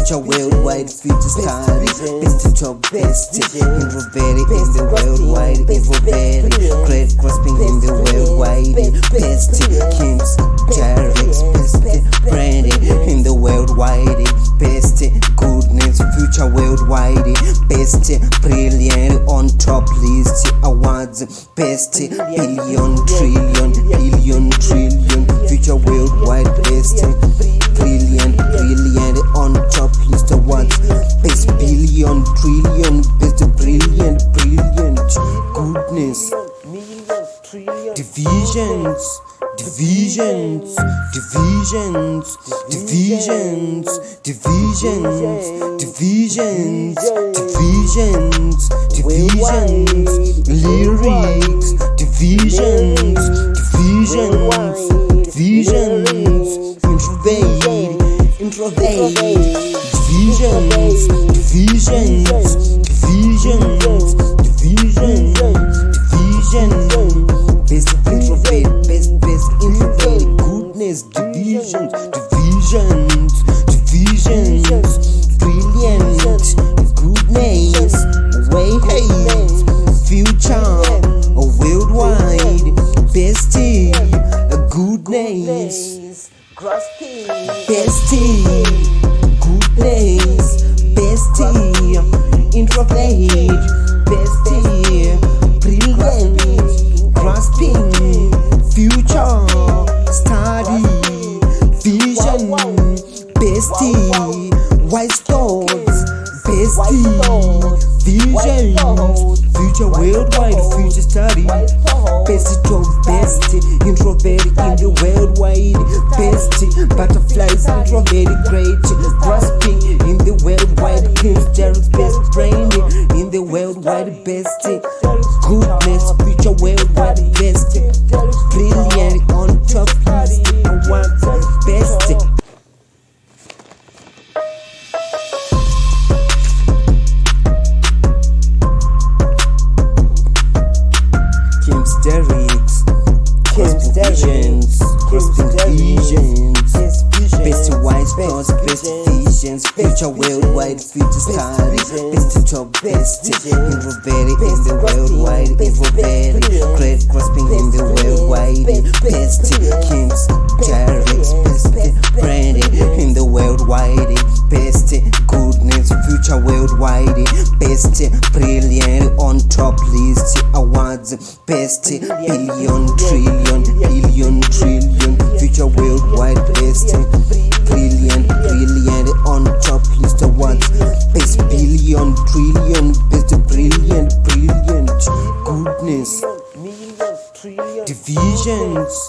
future worldwide, future study, best to top best, Introvert in the worldwide, Introvert, great grasping in the worldwide, best, Kim's, Derick's, best, branding in the worldwide, best, goodness, future worldwide, best, brilliant on top list, awards, best, billion, trillion, future worldwide, best, brilliant on top list, awards, best, billion, trillion, best, brilliant, goodness, divisions, lyrics, divisions, Introvert, best Introvert, best Introvert, goodness, divisions, brilliant, goodness, way hate, future, worldwide, bestie, goodness, bestie, goodness, bestie, Introvert, bestie, brilliant, grasping, future, study, vision, bestie, wise thoughts, bestie, vision, future worldwide, future study, best to best, Introvert in the worldwide, best, butterflies, Introvert, great, grasping in the worldwide, King's Derick's, best brain in the worldwide, best, goodness, future worldwide, best, brilliant on top list, awards, best. Derick's, visions, best wise thoughts, best visions, future worldwide, future study, best top best, Introvert in the worldwide, Introvert, great grasping in the worldwide, best, Kim's, Derick's, best, branding in the worldwide, best, goodness, future worldwide, best, brilliant on top list, awards, best, billion, trillion, future worldwide, best, brilliant on top list, awards, best, billion, trillion, best, brilliant, goodness, divisions,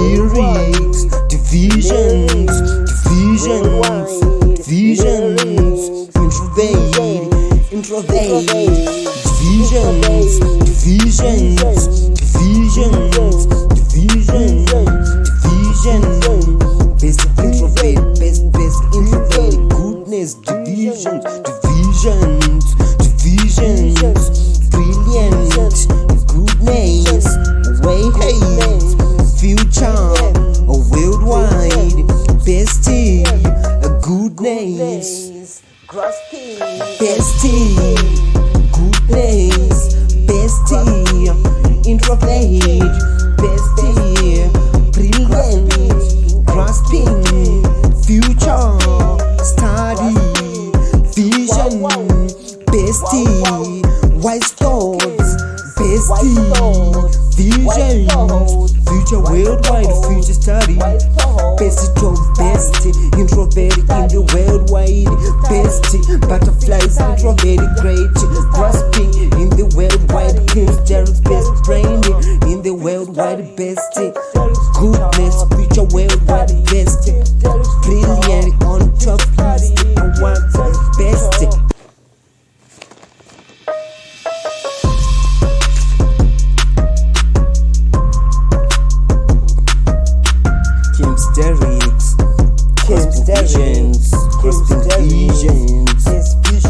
lyrics, divisions, Introvert, best Introvert, best Introvert, goodness, divisions, brilliant, goodness, way hate, future, worldwide, bestie, goodness, bestie, goodness, bestie, Introvert, bestie, brilliant, grasping, future, study, vision, bestie, wise thoughts, bestie, vision, future worldwide, future study, best to best, Introvert in the worldwide, best, butterflies, Introvert, great, grasping in the worldwide, King's Derick's, best brain in the worldwide, best, goodness, future worldwide, best, brilliant on top list, awards, best. Derick's, visions,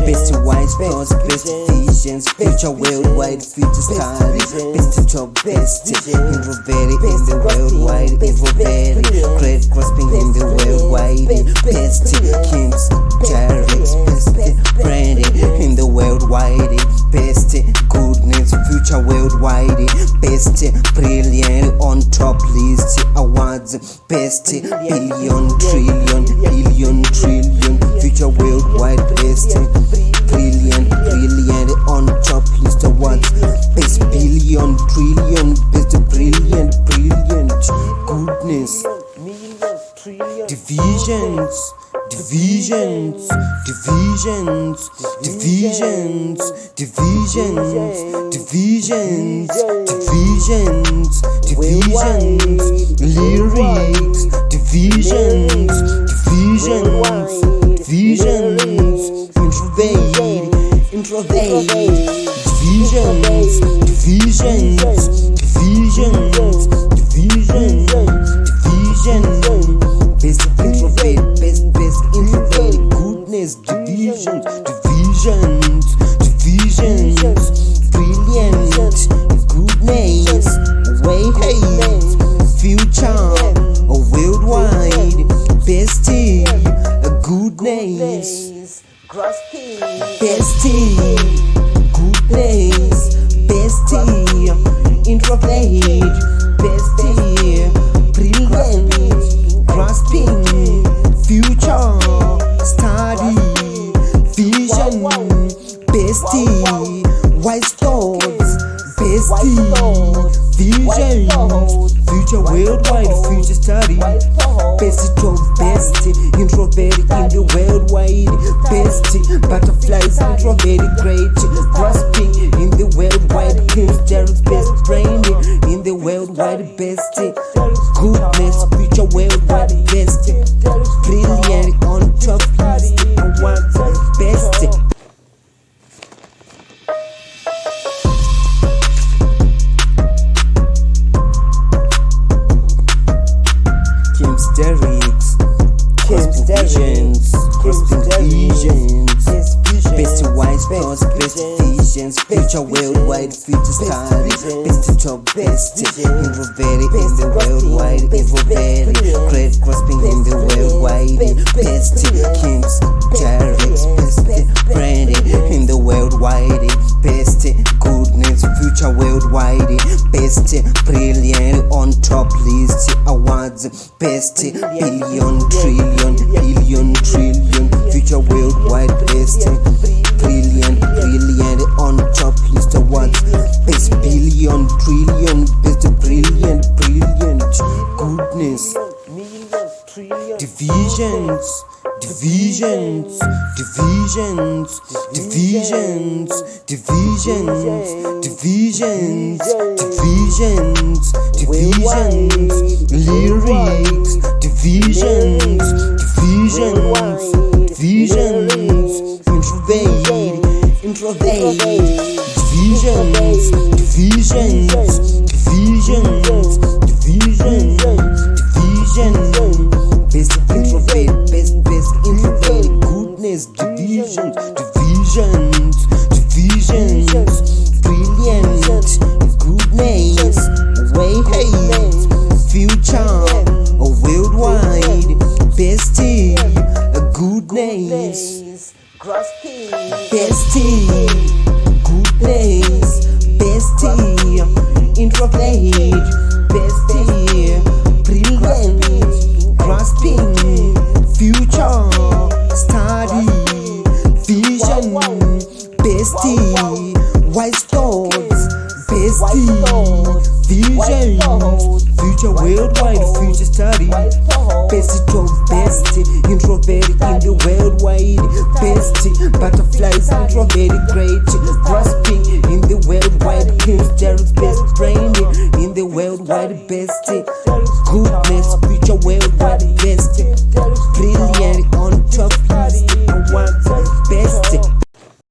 best wise thoughts, best visions, goodness, future worldwide, future study, best to top best, Introvert in the worldwide, Introvert, great grasping in the worldwide, best, Kim's, Derick's, best, Brandy in the worldwide, best, goodness, future worldwide, best, brilliant on top list, awards, best, billion, trillion, future worldwide, best, brilliant on top list awards, best billion, trillion, best brilliant, goodness, divisions, lyrics, divisions, Introvert, best Introvert, best Introvert, goodness, divisions, brilliant, goodness, future, worldwide, best, goodness, best, goodness, best, Introvert, best, brilliant, grasping, future, study, vision, best, wise thoughts, best, vision, future worldwide, future study, best job, best, Introvert in the worldwide, best, butterflies, Introvert, great, grasping in the worldwide, King's Derick's, best brain in the worldwide, best, goodness, future worldwide, best, brilliant on top list, awards, best. Derick's, visions, best wise thoughts, best visions, future worldwide, future study, best top best, Introvert in the worldwide, Introvert, great grasping in the worldwide, best, Kim's, Derick's, best, Brandy in the worldwide, best, goodness, future worldwide, best, brilliant on top list, awards, best, billion, trillion, future worldwide, best, brilliant on top list awards, best billion, trillion, best brilliant, goodness, divisions, lyrics, divisions, Introvert, best Introvert, best Introvert, goodness, divisions, brilliant, goodness, future, worldwide, best, goodness, best, goodness, best, Introvert, best, brilliant, grasping, future, study, vision, best, wise thoughts, best, vision, future worldwide, future study, best job, best, Introvert in the worldwide, best, butterflies, Introvert, great, grasping in the worldwide, King's Derick's, best brain in the worldwide, best, goodness, future worldwide, best, brilliant on top list, awards, best.